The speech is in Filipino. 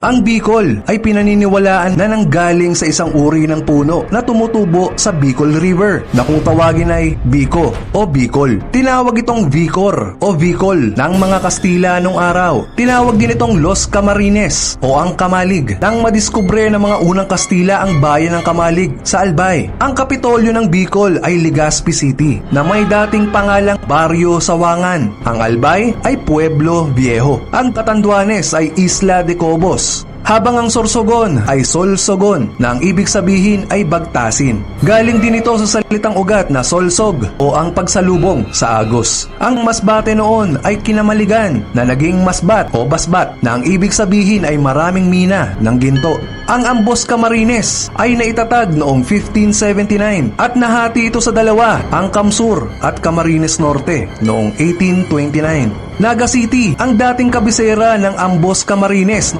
Ang Bicol ay pinaniniwalaan na nanggaling sa isang uri ng puno na tumutubo sa Bicol River na kung tawagin ay Bico o Bicol. Tinawag itong Vicor o Bicol ng mga Kastila nung araw. Tinawag din itong Los Camarines o ang Kamalig nang madiskubre ng mga unang Kastila ang bayan ng Kamalig sa Albay. Ang kapitolyo ng Bicol ay Legazpi City na may dating pangalang Barrio Sawangan. Ang Albay ay Pueblo Viejo. Ang Catanduanes ay Isla de Cobos. Habang ang Sorsogon ay Solsogon na ang ibig sabihin ay bagtasin. Galing din ito sa salitang ugat na solsog o ang pagsalubong sa agos. Ang Masbate noon ay Kinamaligan na naging Masbat o Basbat na ang ibig sabihin ay maraming mina ng ginto. Ang Ambos Camarines ay naitatag noong 1579 at nahati ito sa dalawa, ang Camsur at Camarines Norte noong 1829. Naga City ang dating kabisera ng Ambos Camarines